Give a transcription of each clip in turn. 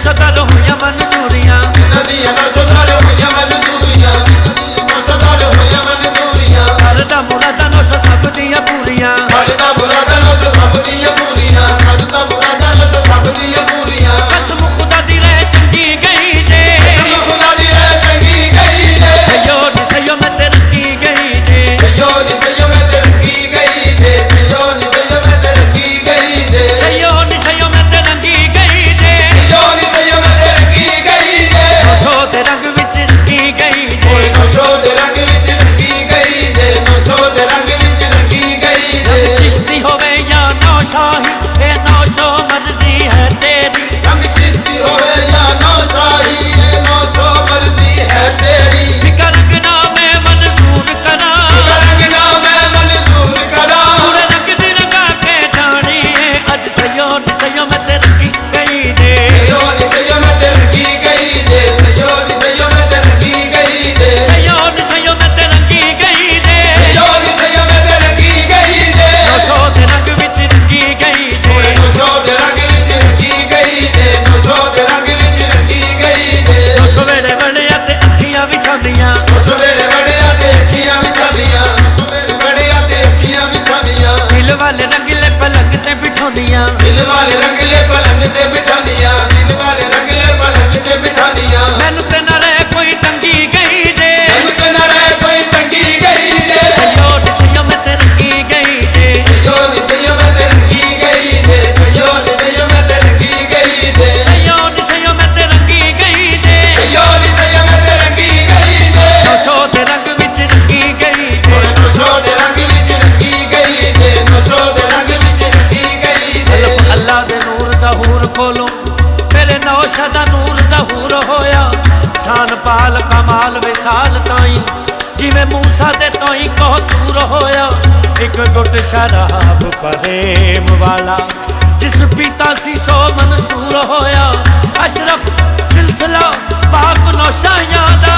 नौशदार होया मंजूरियां नदियां नौशदार होया मंजूरियां नौशदार होया मंजूरियां करदा मुरादा नौश सब दियां पूरियां करदा मुरादा नौश सब दियां पूरियां करदा मुरादा नौश सब दियां पूरियां कसम खुदा दी रह चंगी गई जे कसम खुदा दी रह चंगी गई जे सयो नी सयो मैं ते रंगी गई जे सयो नी सयो मैं ते रंगी गई जे सयो नी सयो मैं ते रंगी गई जे सयो नी सयो मैं ते रंगी गई जे सयो नी सयो मैं ते रंगी गई जे नौशो दे रंग विच रंगी गई जे नौशो दे रंग विच रंगी गई जे नौशो दे रंग विच रंगी गई जे चिश्ती होवे या नौशाही ए नौशो मर्जी है तेरी रंग चिश्ती होवे या नौशाही ए नौशो मर्जी है तेरी फिकर रंग ना मैं मंजूर करा रंग ना मैं मंजूर करा पूरे रंग दी रंगा के जानी है अज सयो नी सयो मैं ते रंगी गई जे सयो नी सयो मैं ते रंगी गई जे सयो नी सयो मैं ते रंगी गई जे सयो नी सयो मैं ते रंगी गई जे सयो नी सयो मैं ते रंगी गई जे नौशो दे रंग विच रंगी गई जे नौशो दे रंग विच रंगी गई जे नौशो दे रंग विच रंगी गई जे नौशो वेले वड़िया ते अखियां विछांदियां नौशो वेले वड़िया ते अखियां विछांदियां नौशो वेले वड़िया ते अखियां विछांदियां दिल वाले रंगले पलंग ते बिठांदियां दिल वाले रंगले पलंग ते बिठांदियां दिल वाले रंगले पलंग ते बिठांदियां मैनू ते ना रह कोई तंगी गई जे मैनू ते ना रह कोई तंगी गई जे सयो नी सयो मैं ते रंगी गई जे सयो नी सयो मैं ते रंगी गई जे सयो नी सयो मैं ते रंगी गई जे सयो नी सयो मैं ते रंगी गई जे सयो नी सयो मैं ते रंगी गई जे नौशो दे रंग विच रंगी गई जे नौशो दे रंग विच रंगी गई जे नौशो दे रंग विच रंगी गई जे अल्लाह अल्लाह दे नूर ज़हूर खोलो मेरे नौशा दा नूर ज़हूर होया शान पाल कमाल विशाल ताई जिवें मूसा दे तोई कहो दूर होया एक गुट शराब प्रेम वाला जिस पीता सी सो मंसूर होया अशरफ सिलसिला पाक नौशायां दा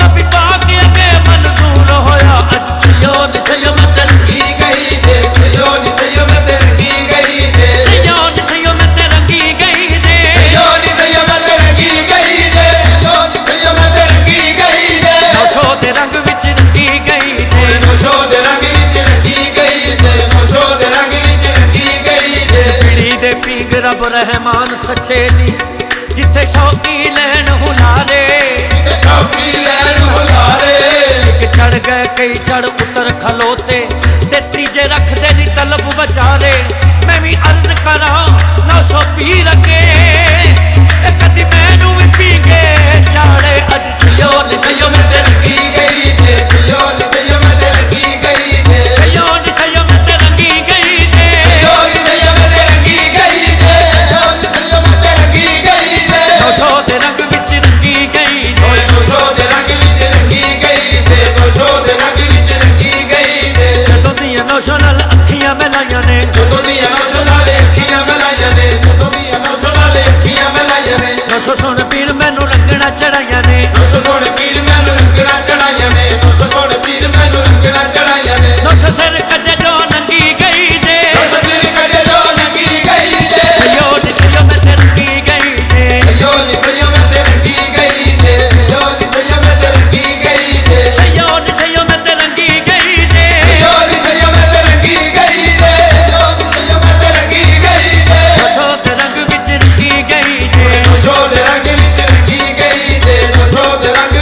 नबी पाक अगे मंजूर होया अज सयो नी सयो मैं ते रंगी गई जे सयो नी सयो मैं ते रंगी गई जे सयो नी सयो मैं ते रंगी गई जे सयो नी सयो मैं ते रंगी गई जे सयो नी सयो मैं ते रंगी गई जे नौशो दे रंग विच रंगी गई जे नौशो दे रंग विच रंगी गई जे नौशो दे रंग विच रंगी गई जे पीड़ी दे पीग रब रहमान सच्चे दी जिथे शौकी लैन हुलारे शौकी लैन हुलारे एक चढ़ गए कई चढ़ उतर खलोते ते तीजे रख दे नी तलब बचारे मैं भी अर्ज करा 900 पीर के कदी मैनू भी पी के चाड़े अज सयो नी सयो मैं ते रंगी गई जे सयो नी सयो मैं ते रंगी गई जे सयो नी सयो मैं ते रंगी गई जे सयो नी सयो मैं ते रंगी गई जे सयो नी सयो मैं ते रंगी गई जे 900 दे रंग विच रंगी गई जे नौशो दे रंग विच रंगी गई जे नौशो दे रंग विच रंगी गई जे जदों दियां नौशो नाल अखियां मिलाइयां ने जदों दियां नौशो नाल अखियां मिलाइयां ने जदों दियां नौशो नाल अखियां मिलाइयां ने 900 सुन पीर मैनू रंगना चढ़ाइयां ने 900 सोने पीर मैनू रंगना चढ़ाइयां ने 900 सोने पीर मैनू रंगना चढ़ाइयां ने 900 सिर कजे जो नंगी गई जे 900 सिर कजे जो नंगी गई जे सयो नी सयो मैं ते रंगी गई जे सयो नी सयो मैं ते रंगी गई जे सयो नी सयो मैं ते रंगी गई जे सयो नी सयो मैं ते रंगी गई जे सयो नी सयो मैं ते रंगी गई जे सयो नी सयो मैं ते रंगी गई जे 900 दे रंग विच रंगी गई जे नौशो दे रंग विच रंगी गई जे नौशो दे रंग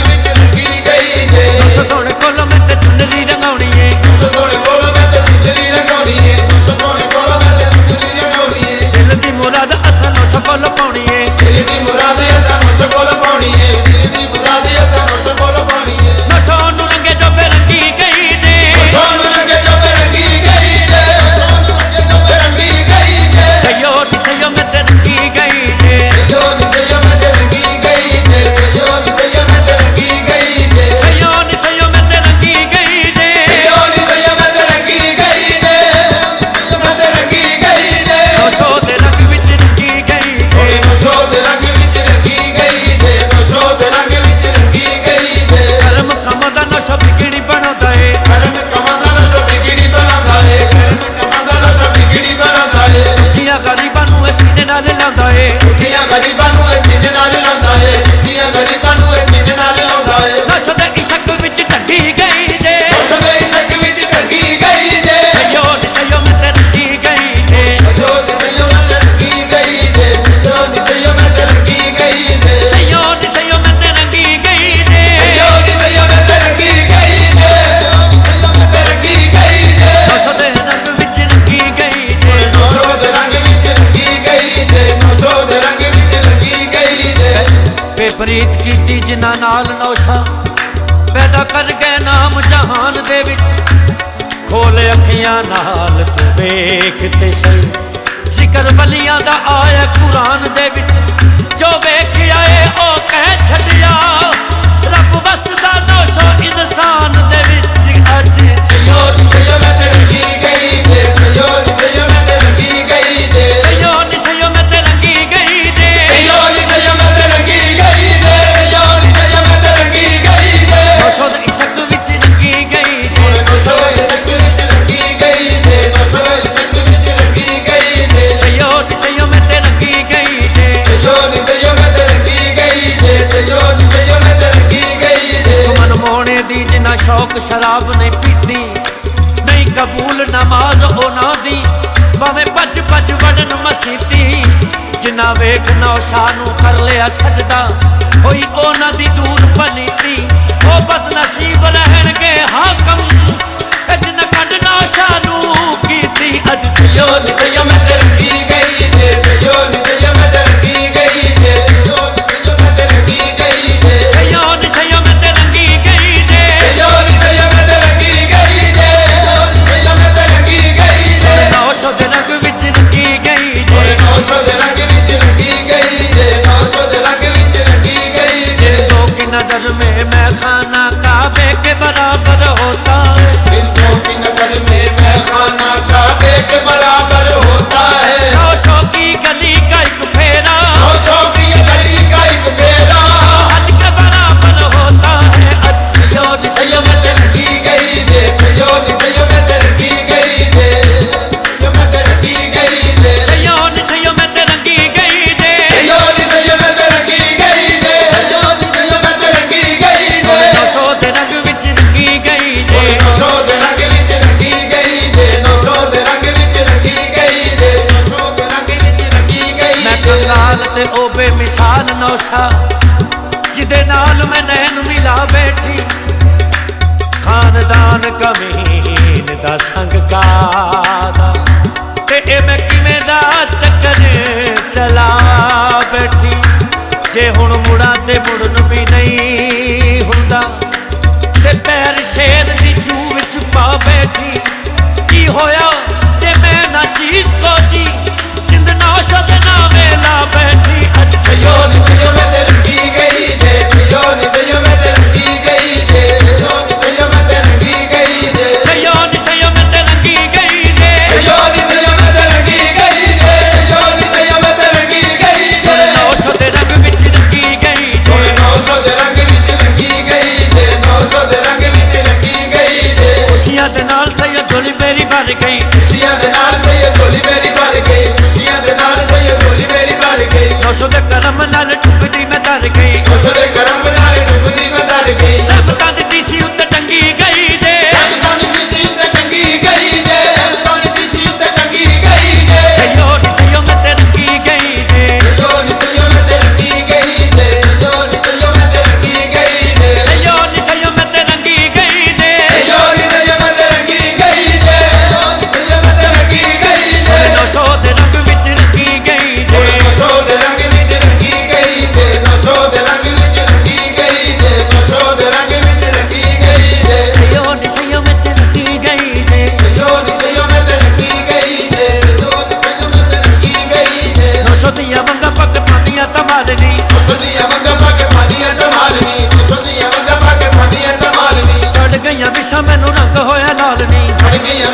ਪ੍ਰੀਤ ਕੀਤੀ ਜਿਨ੍ਹਾਂ ਨਾਲ ਨੌਸ਼ਾ ਪੈਦਾ ਕਰ ਗਏ ਨਾਮ ਜਹਾਨ ਦੇ ਵਿੱਚ ਖੋਲ ਅੱਖੀਆਂ ਨਾਲ ਤੂੰ ਵੇਖ ਤੇ ਸਹੀ ਜ਼ਿਕਰ ਵਲੀਆਂ ਦਾ ਆਇਆ ਕੁਰਾਨ ਦੇ ਵਿੱਚ ਜੋ ਵੇਖਿਆ ਏ ਉਹ ਕਹਿ ਛੱਡਿਆ ਰੱਬ ਵਸਦਾ ਨੌਸ਼ਾ ਇਨਸਾਨ ਦੇ ਵਿੱਚ ਅੱਜ ਸਯੋ ਨੀ ਸਯੋ ਮੈਂ ਤੇ ਰੰਗੀ ਗਈ ਜੇ ਸਯੋ ਨੀ ਸਯੋ ਮੈਂ ਤੇ ਰੰਗੀ ਗਈ ਜੇ ਸਯੋ ਨੀ ਸਯੋ ਮੈਂ ਤੇ ਰੰਗੀ ਗਈ ਜੇ ਸਯੋ ਨੀ ਸਯੋ ਮੈਂ ਤੇ ਰੰਗੀ ਗਈ ਜੇ ਸਯੋ ਨੀ ਸਯੋ ਮੈਂ ਤੇ ਰੰਗੀ ਗਈ ਜੇ ਨੌਸ਼ਾ ਦੇ ਇਸ਼ਕ ਵਿੱਚ ਰੰਗੀ ਗਈ ਜੇ ਨੌਸ਼ਾ ਇਸ਼ਕ ਵਿੱਚ ਰੰਗੀ ਗਈ ਜੇ ਨੌਸ਼ਾ ਇਸ਼ਕ ਵਿੱਚ ਰੰਗੀ ਗਈ ਜੇ ਸਯੋ ਨੀ ਸਯੋ ਮੈਂ ਤੇ ਰੰਗੀ ਗਈ ਜੇ ਸਯੋ ਨੀ ਸਯੋ ਮੈਂ ਤੇ ਰੰਗੀ ਗਈ ਜੇ ਸਯੋ ਨੀ ਸਯੋ ਮੈਂ ਤੇ ਰੰਗੀ ਗਈ ਜੇ ਇਸ਼ਕ ਮਨਮੋਹਣੇ ਦੀ ਜਿਨ੍ਹਾਂ ਸ਼ੌਕ ਸ਼ਰਾਬ ਨਹੀਂ ਪੀਤੀ ਨਹੀਂ ਕਬੂਲ ਨਮਾਜ਼ ਉਹਨਾਂ ਦੀ ਭਾਵੇਂ ਭੱਜ ਭੱਜ ਵੜਨ ਮਸੀਤੀ ਜਿਨ੍ਹਾਂ ਵੇਖ ਨੌਸ਼ਾ ਨੂੰ ਕਰ ਲਿਆ ਸਜਦਾ ਹੋਈ ਉਹਨਾਂ ਦੀ ਦੂਰ ਪਨੀਤੀ ਉਹ ਬਦਨਸੀਬ ਰਹਿਣਗੇ ਹਾਕਮ ਜਿਨ੍ਹਾਂ ਕੱਢ ਨੌਸ਼ਾ ਨੂੰ ਕੀਤੀ ਅੱਜ ਸਯੋ ਨੀ ਸਯੋ ਮੈਂ ਤੇ ਰੰਗੀ ਗਈ ਜੇ ਸਯੋ ਨੀ ਸਯੋ ਮੈਂ ਤੇ ਰੰਗੀ ਗਈ ਜੇ ਸਯੋ ਨੀ ਸਯੋ ਮੈਂ ਤੇ ਰੰਗੀ ਗਈ ਜੇ ਸਯੋ ਨੀ ਸਯੋ ਮੈਂ ਤੇ ਰੰਗੀ ਗਈ ਜੇ ਸਯੋ ਨੀ ਸਯੋ ਮੈਂ ਤੇ ਰੰਗੀ ਗਈ ਜੇ ਸਯੋ ਨੀ ਸਯੋ ਮੈਂ ਤੇ ਰੰਗੀ ਗਈ ਜੇ ਨੌਸ਼ਾ ਦੇ ਰੰਗ ਵਿੱਚ ਰੰਗੀ ਗਈ ਜੇ ਨੌਸ਼ਾ ਦੇ ਰੰਗ ਵਿੱਚ ਰੰਗੀ ਗਈ ਜੇ ਨੌਸ਼ਾ ਦੇ ਰੰਗ ਵਿੱਚ ਰੰਗੀ ਗਈ ਜੇ तो की नजर में मैं खाना काबे के बराबर होता है बिंदों की नजर में मैं खाना काबे के बराबर होता है नौशा की गली का एक फेरा नौशा की गली का एक फेरा हज के बराबर होता है आज सयो नी सयो मैं ते रंगी गई जे सयो नी सयो मैं ते रंगी गई जे सयो मैं ते रंगी गई जे सयो नी सयो मैं ते रंगी गई जे सयो नी सयो मैं ते रंगी गई जे सयो नी सयो मैं ते रंगी गई जे नौशा दे रंग विच रंगी गई जे नौशा दे रंग विच रंगी गई जे नौशा दे रंग विच रंगी गई जे नौशा दे रंग विच रंगी गई मैं कंगाल ते ओ बेमिसाल नौशा जिदे नाल मैं नैन मिला बैठी खानदान कमीन दा संग कादा ते ए मैं किवें दा चक्कर चला बैठी जे हुण मुड़ा ते मुड़न भी नहीं हुंदा ते पैर शेर दी जू विच पा बैठी की होया ते मैं ना चीज को जी जिंद नौशा दे नावे ला बैठी अज सयो नी सयो मैं ते रंगी गई जे सयो नी सयो मैं ते रंगी गई जे सयो नी सयो मैं ते रंगी गई जे सयो नी सयो मैं ते रंगी गई जे सयो नी सयो मैं ते रंगी गई जे सयो नी सयो मैं ते रंगी गई जे नौशा दे रंग विच रंगी गई जे नौशा दे रंग विच रंगी गई जे नौशा दे रंग विच रंगी गई जे खुशियां दे नाल सयो झोली मेरी भर गई खुशियां दे नाल सयो झोली मेरी भर गई खुशियां दे नाल सयो झोली मेरी भर गई नौशा दे करम नाल टुकदी मैं तर गई नौशा दे करम नाल डुबदी मैं तर गई रफ्तां दी टीसी उत्ते टंगी गई जे रफ्तां दी टीसी उत्ते टंगी गई जे रफ्तां दी टीसी उत्ते टंगी गई जे सयो नी सयो मैं ते रंगी गई जे सयो नी सयो मैं ते रंगी गई जे सयो नी सयो मैं ते रंगी गई जे सयो नी सयो मैं ते रंगी गई जे सयो नी सयो मैं ते रंगी गई जे सयो नी सयो मैं ते रंगी गई जे नौशा दे रंग विच रंगी गई जे नौशा दे रंग विच रंगी गई जे नौशा दे रंग विच रंगी गई जे नौशा दे रंग विच रंगी गई जे सयो नी सयो मैं ते रंगी गई जे सयो नी सयो मैं ते रंगी गई जे सयो नी सयो मैं ते रंगी गई जे नौशा दियां वंगा पग पानियां तमालनी नौशा दियां वंगा पग पानियां तमालनी नौशा दियां वंगा पग पानियां तमालनी चढ़ गईयां विसा मैनू रंग होया लालनी छड़ गईयां